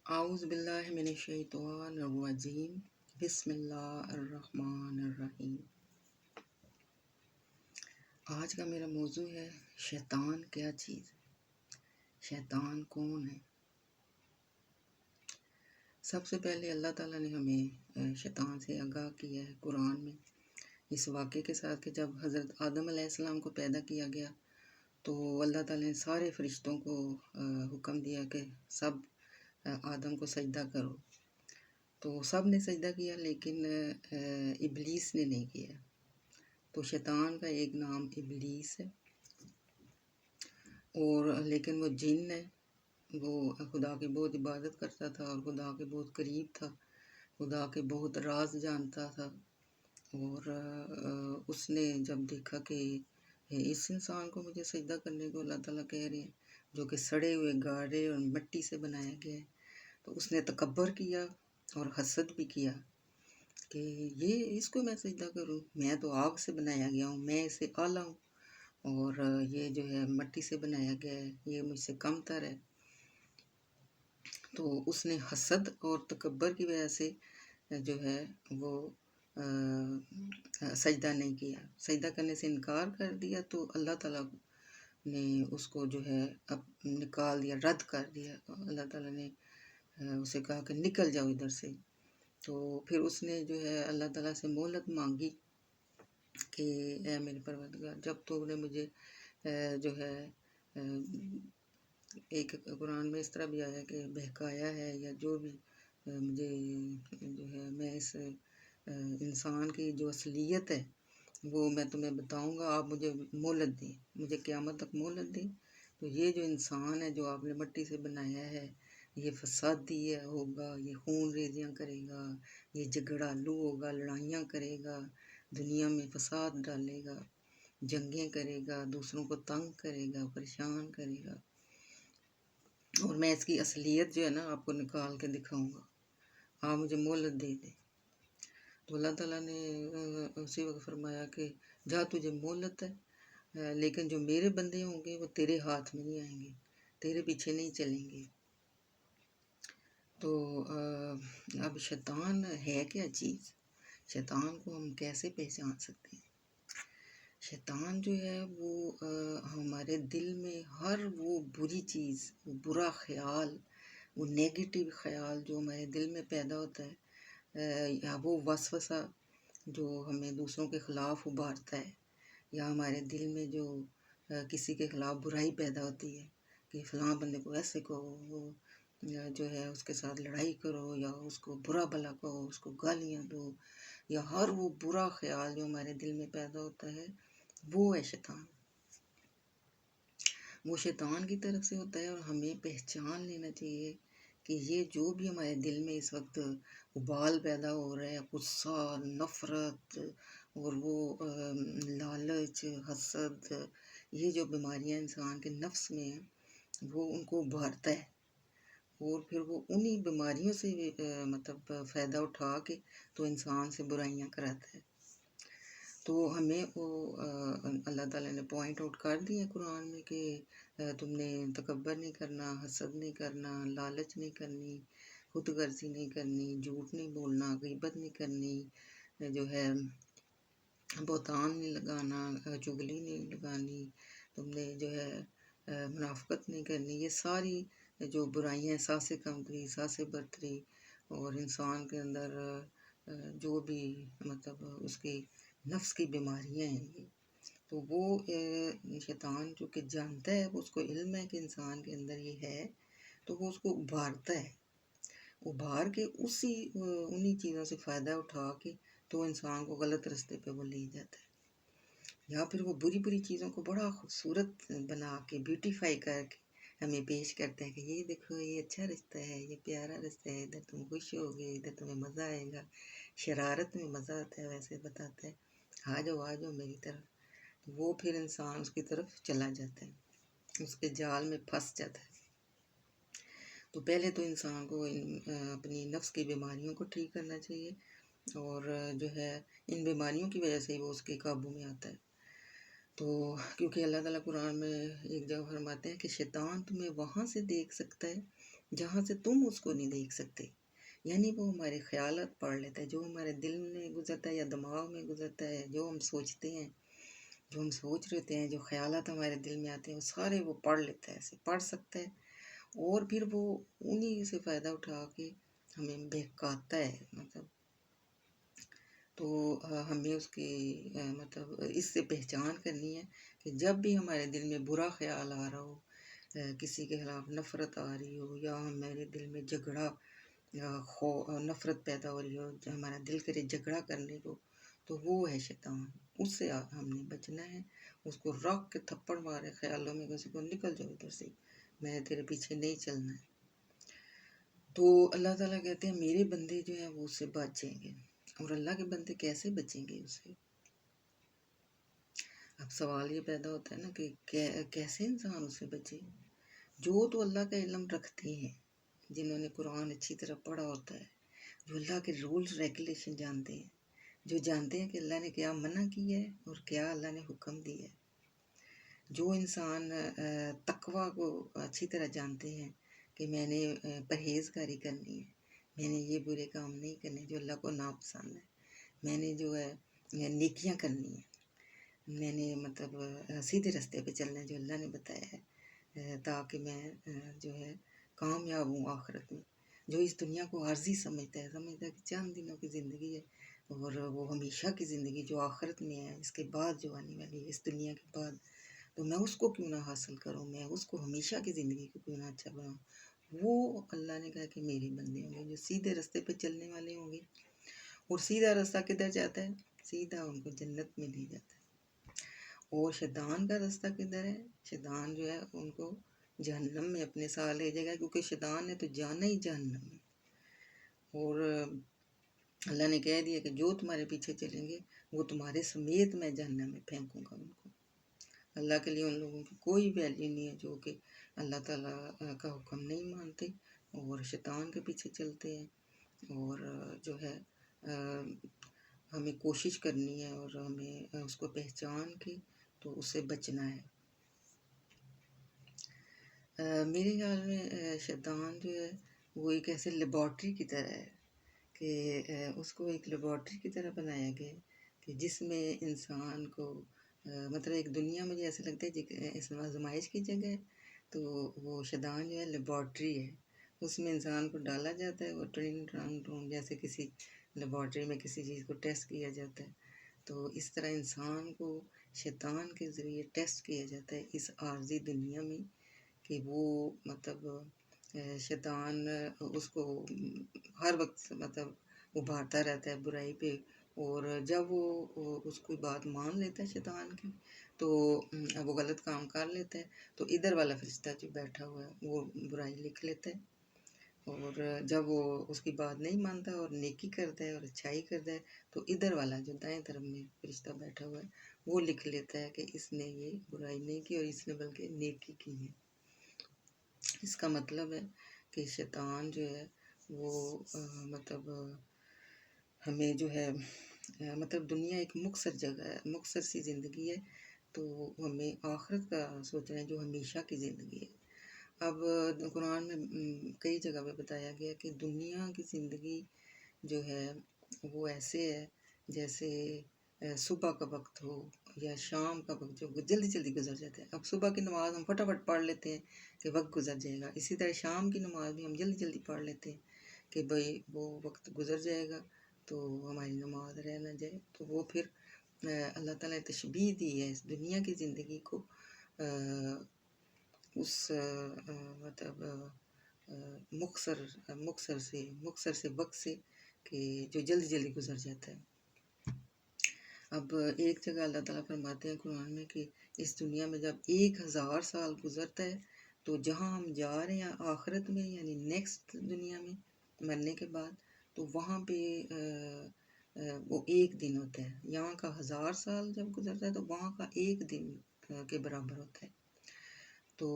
اعوذ باللہ من الشیطان الرجیم بسم اللہ الرحمن الرحیم۔ آج کا میرا موضوع ہے شیطان کیا چیز ہے، شیطان کون ہے۔ سب سے پہلے اللہ تعالیٰ نے ہمیں شیطان سے آگاہ کیا ہے قرآن میں، اس واقعے کے ساتھ کہ جب حضرت آدم علیہ السلام کو پیدا کیا گیا تو اللہ تعالیٰ نے سارے فرشتوں کو حکم دیا کہ سب آدم کو سجدہ کرو، تو سب نے سجدہ کیا لیکن ابلیس نے نہیں کیا۔ تو شیطان کا ایک نام ابلیس ہے، اور لیکن وہ جن ہے، وہ خدا کی بہت عبادت کرتا تھا اور خدا کے بہت قریب تھا، خدا کے بہت راز جانتا تھا۔ اور اس نے جب دیکھا کہ اس انسان کو مجھے سجدہ کرنے کو اللہ تعالیٰ کہہ رہے ہیں جو کہ سڑے ہوئے گارے اور مٹی سے بنایا گیا ہے، تو اس نے تکبر کیا اور حسد بھی کیا کہ یہ اس کو میں سجدہ کروں، میں تو آگ سے بنایا گیا ہوں، میں اس سے اعلیٰ ہوں، اور یہ جو ہے مٹی سے بنایا گیا ہے، یہ مجھ سے کم تر ہے۔ تو اس نے حسد اور تکبر کی وجہ سے جو ہے وہ سجدہ نہیں کیا، سجدہ کرنے سے انکار کر دیا، تو اللہ تعالیٰ نے اس کو جو ہے اب نکال دیا، رد کر دیا۔ اللہ تعالیٰ نے اسے کہا کہ نکل جاؤ ادھر سے۔ تو پھر اس نے جو ہے اللہ تعالیٰ سے مہلت مانگی کہ اے میرے پروردگار، جب تو نے مجھے جو ہے ایک قرآن میں اس طرح بھی آیا کہ بہکایا ہے یا جو بھی مجھے جو ہے، میں اس انسان کی جو اصلیت ہے وہ میں تمہیں بتاؤں گا، آپ مجھے مہلت دیں، مجھے قیامت تک مہلت دیں۔ تو یہ جو انسان ہے جو آپ نے مٹی سے بنایا ہے، یہ فسادی ہوگا، یہ خون ریزیاں کرے گا، یہ جھگڑالو ہوگا، لڑائیاں کرے گا، دنیا میں فساد ڈالے گا، جنگیں کرے گا، دوسروں کو تنگ کرے گا، پریشان کرے گا، اور میں اس کی اصلیت جو ہے نا آپ کو نکال کے دکھاؤں گا، آپ مجھے مہلت دے دیں۔ تو اللہ تعالیٰ نے اسی وقت فرمایا کہ جا تجھے مہلت ہے، لیکن جو میرے بندے ہوں گے وہ تیرے ہاتھ میں نہیں آئیں گے، تیرے پیچھے نہیں چلیں گے۔ تو اب شیطان ہے کیا چیز، شیطان کو ہم کیسے پہچان سکتے ہیں؟ شیطان جو ہے وہ ہمارے دل میں ہر وہ بری چیز، وہ برا خیال، وہ نیگیٹو خیال جو ہمارے دل میں پیدا ہوتا ہے، یا وہ وسوسہ جو ہمیں دوسروں کے خلاف ابھارتا ہے، یا ہمارے دل میں جو کسی کے خلاف برائی پیدا ہوتی ہے کہ فلاں بندے کو ایسے کہو، وہ جو ہے اس کے ساتھ لڑائی کرو، یا اس کو برا بھلا کہو، اس کو گالیاں دو، یا ہر وہ برا خیال جو ہمارے دل میں پیدا ہوتا ہے، وہ ہے شیطان۔ وہ شیطان کی طرف سے ہوتا ہے، اور ہمیں پہچان لینا چاہیے کہ یہ جو بھی ہمارے دل میں اس وقت ابال پیدا ہو رہا ہے، غصہ، نفرت، اور وہ لالچ، حسد، یہ جو بیماریاں انسان کے نفس میں ہیں، وہ ان کو ابھارتا ہے، اور پھر وہ انہی بیماریوں سے مطلب فائدہ اٹھا کے تو انسان سے برائیاں کراتا ہے۔ تو ہمیں وہ اللہ تعالیٰ نے پوائنٹ آؤٹ کر دی ہے قرآن میں کہ تم نے تکبر نہیں کرنا، حسد نہیں کرنا، لالچ نہیں کرنی، خود غرضی نہیں کرنی، جھوٹ نہیں بولنا، غیبت نہیں کرنی، جو ہے بہتان نہیں لگانا، چغلی نہیں لگانی، تم نے جو ہے منافقت نہیں کرنی۔ یہ ساری جو برائیاں، ساس کمتری، ساس برتری، اور انسان کے اندر جو بھی مطلب اس کی نفس کی بیماریاں ہیں، یہ تو وہ شیطان جو کہ جانتا ہے، اس کو علم ہے کہ انسان کے اندر یہ ہے، تو وہ اس کو ابھارتا ہے، ابھار کے انہی چیزوں سے فائدہ اٹھا کے تو انسان کو غلط رستے پہ وہ لے جاتا ہے، یا پھر وہ بری بری چیزوں کو بڑا خوبصورت بنا کے بیوٹیفائی کر کے ہمیں پیش کرتا ہے کہ یہ دیکھو، یہ اچھا رشتہ ہے، یہ پیارا رشتہ ہے، ادھر تم خوش ہوگے، ادھر تمہیں مزہ آئے گا، شرارت میں مزہ آتا ہے، ویسے بتاتا ہے آ جاؤ میری طرف، وہ پھر انسان اس کی طرف چلا جاتا ہے، اس کے جال میں پھنس جاتا ہے۔ تو پہلے تو انسان کو اپنی نفس کی بیماریوں کو ٹھیک کرنا چاہیے، اور جو ہے ان بیماریوں کی وجہ سے ہی وہ اس کے قابو میں آتا ہے۔ تو کیونکہ اللہ تعالیٰ قرآن میں ایک جگہ فرماتے ہیں کہ شیطان تمہیں وہاں سے دیکھ سکتا ہے جہاں سے تم اس کو نہیں دیکھ سکتے، یعنی وہ ہمارے خیالات پڑھ لیتا ہے، جو ہمارے دل میں گزرتا ہے یا دماغ میں گزرتا ہے، جو ہم سوچتے ہیں، جو ہم سوچ رہے ہوتے ہیں، جو خیالات ہمارے دل میں آتے ہیں، وہ سارے وہ پڑھ لیتا ہے، ایسے پڑھ سکتا ہے، اور پھر وہ انہی سے فائدہ اٹھا کے ہمیں بہکاتا ہے، مطلب تو ہمیں اس کی مطلب اس سے پہچان کرنی ہے کہ جب بھی ہمارے دل میں برا خیال آ رہا ہو، کسی کے خلاف نفرت آ رہی ہو، یا ہمارے دل میں جھگڑا نفرت پیدا ہو رہی ہو، جو ہمارا دل کرے جھگڑا کرنے کو، تو وہ ہے شیطان، اس سے ہم نے بچنا ہے، اس کو رکھ کے تھپڑ مارے خیالوں میں کسی کو نکل جاؤ ادھر سے، میں تیرے پیچھے نہیں چلنا ہے۔ تو اللہ تعالیٰ کہتے ہیں میرے بندے جو ہیں وہ اس سے بچ جائیں گے، اور اللہ کے بندے کیسے بچیں گے اس سے؟ اب سوال یہ پیدا ہوتا ہے نا کہ کیسے انسان اس سے بچے؟ جو تو اللہ کا علم رکھتے ہیں، جنہوں نے قرآن اچھی طرح پڑھا ہوتا ہے، جو اللہ کے رولز ریگولیشن جانتے ہیں، جو جانتے ہیں کہ اللہ نے کیا منع کی ہے اور کیا اللہ نے حکم دیا ہے، جو انسان تقوی کو اچھی طرح جانتے ہیں کہ میں نے پرہیزگاری کرنی ہے، میں نے یہ برے کام نہیں کرنے جو اللہ کو ناپسند ہے، میں نے جو ہے نیکیاں کرنی ہیں، میں نے مطلب سیدھے راستے پہ چلنا ہے جو اللہ نے بتایا ہے، تاکہ میں جو ہے کامیاب ہوں آخرت میں۔ جو اس دنیا کو عارضی سمجھتا ہے کہ چند دنوں کی زندگی ہے، اور وہ ہمیشہ کی زندگی جو آخرت میں ہے، اس کے بعد جو آنے والی ہے، اس دنیا کے بعد، تو میں اس کو کیوں نہ حاصل کروں، میں اس کو ہمیشہ کی زندگی کو کیوں نہ اچھا بناؤں۔ وہ اللہ نے کہا کہ میرے بندے ہوں گے جو سیدھے راستے پہ چلنے والے ہوں گے، اور سیدھا راستہ کدھر جاتا ہے؟ سیدھا ان کو جنت میں لے جاتا ہے۔ اور شیطان کا راستہ کدھر ہے؟ شیطان جو ہے ان کو جہنم میں اپنے ساتھ لے جائے گا، کیونکہ شیطان نے تو جانا ہی جہنم میں، اور اللہ نے کہہ دیا کہ جو تمہارے پیچھے چلیں گے وہ تمہارے سمیت میں جہنم میں پھینکوں گا ان کو۔ اللہ کے لیے ان لوگوں کی کوئی ویلیو نہیں ہے جو کہ اللہ تعالیٰ کا حکم نہیں مانتے اور شیطان کے پیچھے چلتے ہیں، اور جو ہے ہمیں کوشش کرنی ہے اور ہمیں اس کو پہچان کے تو اس سے بچنا ہے۔ میرے خیال میں شیطان جو ہے وہ ایک ایسے لیبارٹری کی طرح ہے کہ اس کو ایک لیبارٹری کی طرح بنایا گیا ہے کہ جس میں انسان کو مطلب ایک دنیا مجھے ایسا لگتا ہے اس میں آزمائش کی جگہ ہے، تو وہ شیطان جو ہے لیبارٹری ہے، اس میں انسان کو ڈالا جاتا ہے، وہ جیسے کسی لیبارٹری میں کسی چیز کو ٹیسٹ کیا جاتا ہے، تو اس طرح انسان کو شیطان کے ذریعے ٹیسٹ کیا جاتا ہے اس عارضی دنیا میں، کہ وہ مطلب شیطان اس کو ہر وقت مطلب ابھارتا رہتا ہے برائی پہ، اور جب وہ اس کی بات مان لیتا ہے شیطان کی تو وہ غلط کام کر لیتا ہے، تو ادھر والا فرشتہ جو بیٹھا ہوا ہے وہ برائی لکھ لیتا ہے، اور جب وہ اس کی بات نہیں مانتا اور نیکی کرتا ہے اور اچھائی کرتا ہے تو ادھر والا جو دائیں طرف میں فرشتہ بیٹھا ہوا ہے وہ لکھ لیتا ہے کہ اس نے یہ برائی نہیں کی اور اس نے بلکہ نیکی کی ہے۔ اس کا مطلب ہے کہ شیطان جو ہے وہ مطلب ہمیں جو ہے مطلب دنیا ایک مختصر جگہ ہے، مختصر سی زندگی ہے، تو ہمیں آخرت کا سوچنا ہے جو ہمیشہ کی زندگی ہے۔ اب قرآن میں کئی جگہ پہ بتایا گیا کہ دنیا کی زندگی جو ہے وہ ایسے ہے جیسے صبح کا وقت ہو یا شام کا وقت جو جلدی جلدی گزر جاتا ہے۔ اب صبح کی نماز ہم فٹافٹ پڑھ لیتے ہیں کہ وقت گزر جائے گا، اسی طرح شام کی نماز بھی ہم جلدی جلدی پڑھ لیتے ہیں کہ بھئی وہ وقت گزر جائے گا تو ہماری نماز رہ نہ جائے، تو وہ پھر اللہ تعالیٰ نے تشبیہ دی ہے اس دنیا کی زندگی کو اس مطلب مختصر سے وقت سے کہ جو جلدی جلدی گزر جاتا ہے۔ اب ایک جگہ اللہ تعالیٰ فرماتے ہیں قرآن میں کہ اس دنیا میں جب 1000 سال گزرتا ہے تو جہاں ہم جا رہے ہیں آخرت میں یعنی نیکسٹ دنیا میں مرنے کے بعد، تو وہاں پہ وہ ایک دن ہوتا ہے، یہاں کا 1000 سال جب گزرتا ہے تو وہاں کا ایک دن کے برابر ہوتا ہے۔ تو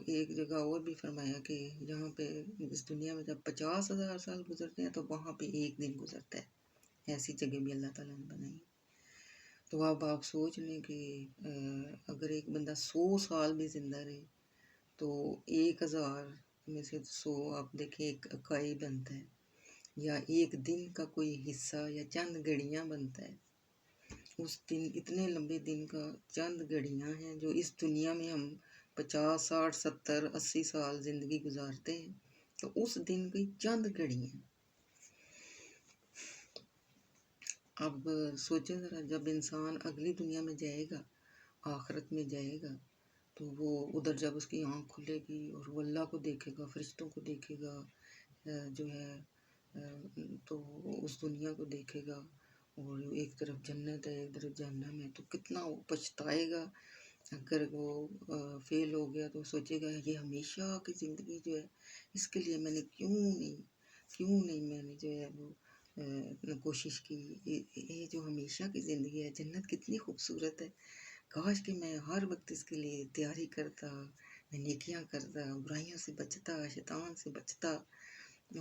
ایک جگہ اور بھی فرمایا کہ یہاں پہ اس دنیا میں جب 50,000 سال گزرتے ہیں تو وہاں پہ ایک دن گزرتا ہے، ایسی جگہ بھی اللہ تعالیٰ نے بنائی۔ تو اب آپ سوچ لیں کہ اگر ایک بندہ 100 سال بھی زندہ رہے تو 1000 میں سے 100 آپ دیکھیں ایک اکائی بنتا ہے، یا ایک دن کا کوئی حصہ یا چند گھڑیاں بنتا ہے. اس دن اتنے لمبے دن کا چند گھڑیاں ہیں جو اس دنیا میں ہم 50 60 70 80 سال زندگی گزارتے ہیں، تو اس دن کی چند گھڑیاں. اب سوچیں ذرا، جب انسان اگلی دنیا میں جائے گا، آخرت میں جائے گا، تو وہ ادھر جب اس کی آنکھ کھلے گی اور وہ اللہ کو دیکھے گا، فرشتوں کو دیکھے گا، جو ہے تو اس دنیا کو دیکھے گا، اور ایک طرف جنت ہے ایک طرف جہنم ہے، تو کتنا وہ پچھتائے گا. اگر وہ فیل ہو گیا تو سوچے گا یہ ہمیشہ کی زندگی جو ہے اس کے لیے میں نے کیوں نہیں میں نے جو ہے وہ کوشش کی. یہ جو ہمیشہ کی زندگی ہے، جنت کتنی خوبصورت ہے، کاش کہ میں ہر وقت اس کے لیے تیاری کرتا، میں نیکیاں کرتا، برائیوں سے بچتا، شیطان سے بچتا.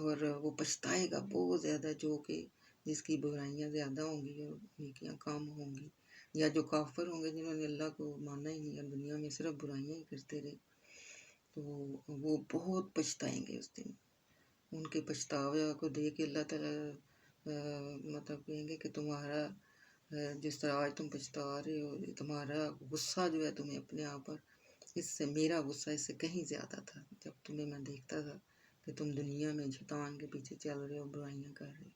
اور وہ پچھتائے گا بہت زیادہ، جو کہ جس کی برائیاں زیادہ ہوں گی اور نیکیاں کم ہوں گی، یا جو کافر ہوں گے جنہوں نے اللہ کو مانا ہی نہیں اور دنیا میں صرف برائیاں ہی کرتے رہے، تو وہ بہت پچھتائیں گے اس دن. ان کے پچھتاوے کو دیکھ کے اللہ تعالیٰ مطلب کہیں گے کہ تمہارا جس طرح آج تم پچھتا رہے ہو، تمہارا غصہ جو ہے تمہیں اپنے آپ پر، اس سے میرا غصہ اس سے کہیں زیادہ تھا جب تمہیں میں دیکھتا تھا کہ تم دنیا میں شیطان کے پیچھے چل رہے ہو، برائیاں کر رہے ہو.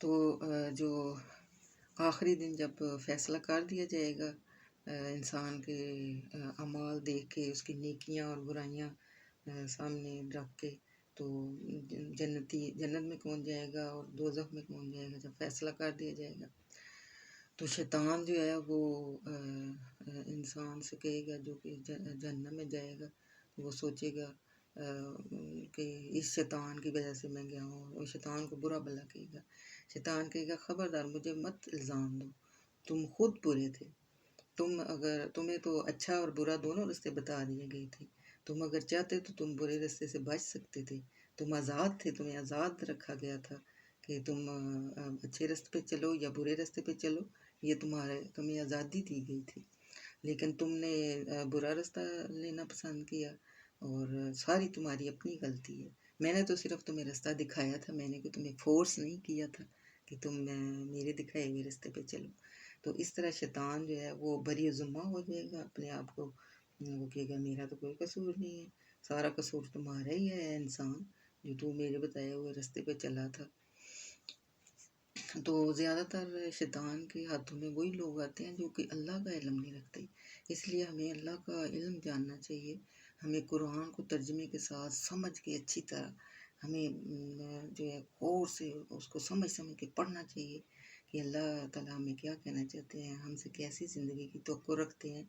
تو جو آخری دن جب فیصلہ کر دیا جائے گا، انسان کے اعمال دیکھ کے، اس کی نیکیاں اور برائیاں سامنے رکھ کے، تو جنت میں کون جائے گا اور دوزخ میں کون جائے گا، جب فیصلہ کر دیا جائے گا، تو شیطان جو ہے وہ انسان سے کہے گا جو کہ جہنم میں جائے گا، وہ سوچے گا کہ اس شیطان کی وجہ سے میں گیا ہوں، اور شیطان کو برا بھلا کہے گا. شیطان کہے گا خبردار مجھے مت الزام دو، تم خود برے تھے. تمہیں تو اچھا اور برا دونوں رستے بتا دیے گئے تھے، تم اگر چاہتے تو تم برے رستے سے بچ سکتے تھے، تم آزاد تھے، تمہیں آزاد رکھا گیا تھا کہ تم اچھے رستے پہ چلو یا برے رستے پہ چلو، یہ تمہیں آزادی دی گئی تھی. لیکن تم نے برا رستہ لینا پسند کیا، اور ساری تمہاری اپنی غلطی ہے. میں نے تو صرف تمہیں رستہ دکھایا تھا، میں نے کہ تمہیں فورس نہیں کیا تھا کہ تم میرے دکھائے ہوئے رستے پہ چلو. تو اس طرح شیطان جو ہے وہ بری ذمہ ہو جائے گا اپنے آپ کو، وہ کہے گا میرا تو کوئی قصور نہیں ہے، سارا قصور تمہارا ہی ہے انسان، جو تو میرے بتائے ہوئے رستے پہ چلا تھا. تو زیادہ تر شیطان کے ہاتھوں میں وہی لوگ آتے ہیں جو کہ اللہ کا علم نہیں رکھتے. اس لیے ہمیں اللہ کا علم جاننا چاہیے، ہمیں قرآن کو ترجمے کے ساتھ سمجھ کے اچھی طرح ہمیں جو ہے غور سے اس کو سمجھ کے پڑھنا چاہیے کہ اللہ تعالیٰ ہمیں کیا کہنا چاہتے ہیں، ہم سے کیسی زندگی کی توقع رکھتے ہیں،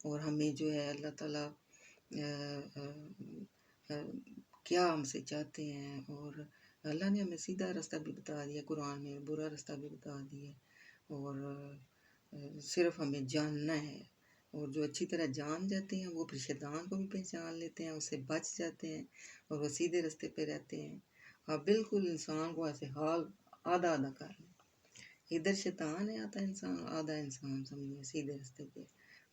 اور ہمیں جو ہے اللہ تعالیٰ کیا ہم سے چاہتے ہیں. اور اللہ نے ہمیں سیدھا رستہ بھی بتا دیا قرآن میں، برا رستہ بھی بتا دیا، اور صرف ہمیں جاننا ہے. اور جو اچھی طرح جان جاتے ہیں وہ پھر شیطان کو بھی پہچان لیتے ہیں، اس سے بچ جاتے ہیں اور وہ سیدھے رستے پہ رہتے ہیں. آپ بالکل انسان کو ایسے حال آدھا آدھا کر لیں، ادھر شیطان ہے آدھا انسان، آدھا انسان سمجھے سیدھے رستے پہ.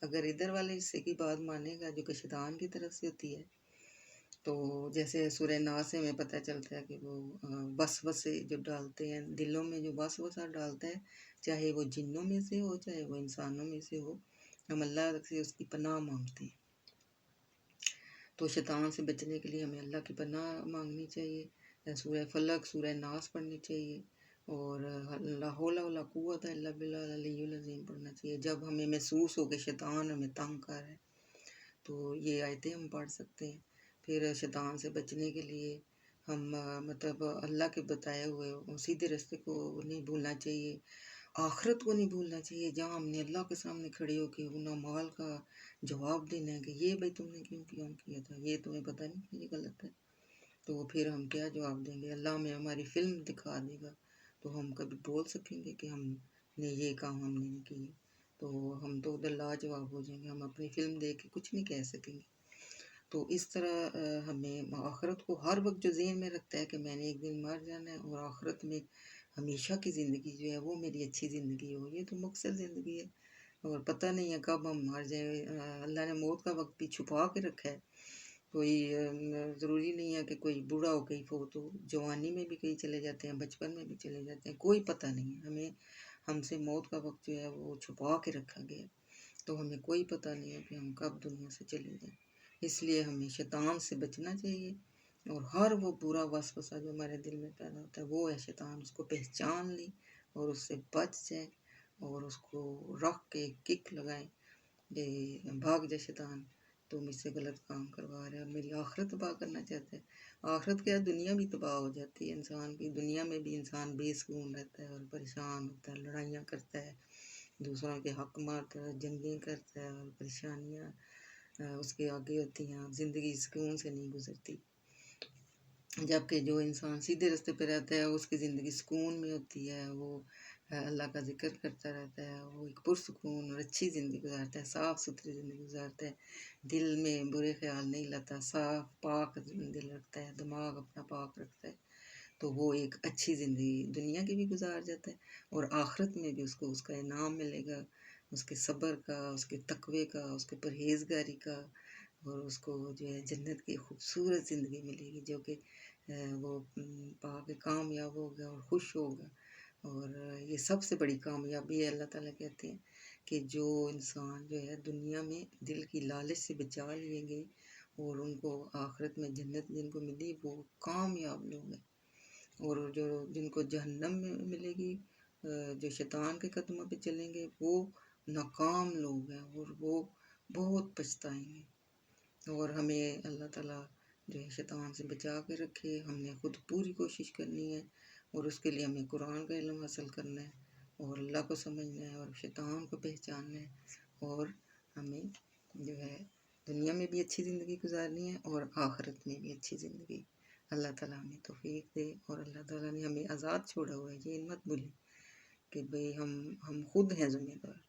اگر ادھر والے حصے کی بات مانے گا جو کہ شیطان کی طرف سے ہوتی ہے، تو جیسے سورہ ناس سے ہمیں پتہ چلتا ہے کہ وہ وسوسے جو ڈالتے ہیں دلوں میں، جو وسوسہ ڈالتا ہے، چاہے وہ جنوں میں سے ہو چاہے وہ انسانوں میں سے ہو، ہم اللہ سے اس کی پناہ مانگتے ہیں. تو شیطان سے بچنے کے لیے ہمیں اللہ کی پناہ مانگنی چاہیے، سورہ فلق سورہ ناس پڑھنی چاہیے، اور لا حول ولا قوت الا باللہ العلی العظیم پڑھنا چاہیے. جب ہمیں محسوس ہو کہ شیطان ہمیں تنگ کر رہا ہے تو یہ آیتیں ہم پڑھ سکتے ہیں. پھر شیطان سے بچنے کے لیے ہم مطلب اللہ کے بتائے ہوئے سیدھے رستے کو نہیں بھولنا چاہیے، آخرت کو نہیں بھولنا چاہیے، جہاں ہم نے اللہ کے سامنے کھڑے ہو کے ان اعمال کا جواب دینا ہے کہ یہ بھائی تم نے کیوں کیا تھا، یہ تمہیں پتہ نہیں کہ یہ غلط ہے. تو پھر ہم کیا جواب دیں گے؟ اللہ ہمیں ہماری فلم دکھا دے گا تو ہم کبھی بول سکیں گے کہ ہم نے یہ کام ہم نے نہیں کیے؟ تو ہم تو ادھر لاجواب ہو جائیں گے، ہم اپنی فلم دیکھ کے کچھ نہیں کہہ سکیں گے. تو اس طرح ہمیں آخرت کو ہر وقت جو ذہن میں رکھتا ہے کہ میں نے ایک دن مر جانا ہے، اور آخرت میں ہمیشہ کی زندگی جو ہے وہ میری اچھی زندگی ہو، یہ تو مقصد زندگی ہے. اور پتہ نہیں ہے کب ہم مر جائیں۔ اللہ نے موت کا وقت بھی چھپا کے رکھا ہے، کوئی ضروری نہیں ہے کہ کوئی بوڑھا ہو کہیں فوت ہو، جوانی میں بھی کہیں چلے جاتے ہیں، بچپن میں بھی چلے جاتے ہیں، کوئی پتہ نہیں ہے ہمیں۔ ہم سے موت کا وقت جو ہے وہ چھپا کے رکھا گیا، تو ہمیں کوئی پتہ نہیں ہے کہ ہم کب دنیا سے چلے جائیں۔ اس لیے ہمیں شیطان سے بچنا چاہیے، اور ہر وہ برا وسوسہ جو ہمارے دل میں پیدا ہوتا ہے وہ ہے شیطان، اس کو پہچان لیں اور اس سے بچ جائیں، اور اس کو رکھ کے کک لگائیں کہ بھاگ جا شیطان، تو مجھ سے غلط کام کروا رہا ہے اور میری آخرت تباہ کرنا چاہتا ہے۔ آخرت کیا، دنیا بھی تباہ ہو جاتی ہے انسان کی، دنیا میں بھی انسان بے سکون رہتا ہے اور پریشان ہوتا ہے، لڑائیاں کرتا ہے، دوسروں کے حق مارتا ہے، جنگیں کرتا ہے، اور پریشانیاں اس کے آگے ہوتی ہیں، زندگی سکون سے نہیں گزرتی۔ جبکہ جو انسان سیدھے رستے پہ رہتا ہے اس کی زندگی سکون میں ہوتی ہے، وہ اللہ کا ذکر کرتا رہتا ہے، وہ ایک پرسکون اور اچھی زندگی گزارتا ہے، صاف ستھری زندگی گزارتا ہے، دل میں برے خیال نہیں لاتا، صاف پاک دل رکھتا ہے، دماغ اپنا پاک رکھتا ہے، تو وہ ایک اچھی زندگی دنیا کی بھی گزار جاتا ہے، اور آخرت میں بھی اس کو اس کا انعام ملے گا، اس کے صبر کا، اس کے تقوی کا، اس کے پرہیزگاری کا، اور اس کو جو ہے جنت کی خوبصورت زندگی ملے گی، جو کہ وہ پا کے کامیاب ہوگا اور خوش ہوگا۔ اور یہ سب سے بڑی کامیابی ہے، اللہ تعالیٰ کہتے ہیں کہ جو انسان جو ہے دنیا میں دل کی لالچ سے بچا لیے گئے اور ان کو آخرت میں جنت جن کو ملی وہ کامیاب لوگ ہیں، اور جو جن کو جہنم میں ملے گی، جو شیطان کے قدموں پہ چلیں گے، وہ ناکام لوگ ہیں اور وہ بہت پچھتائیں گے۔ اور ہمیں اللہ تعالیٰ جو ہے شیطان سے بچا کے رکھے، ہم نے خود پوری کوشش کرنی ہے، اور اس کے لیے ہمیں قرآن کا علم حاصل کرنا ہے، اور اللہ کو سمجھنا ہے، اور شیطان کو پہچاننا ہے، اور ہمیں جو ہے دنیا میں بھی اچھی زندگی گزارنی ہے اور آخرت میں بھی اچھی زندگی۔ اللہ تعالیٰ ہمیں توفیق دے، اور اللہ تعالیٰ نے ہمیں آزاد چھوڑا ہوا ہے، یہ مت بھولیں کہ بھئی ہم خود ہیں ذمہ دار۔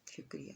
شکریہ۔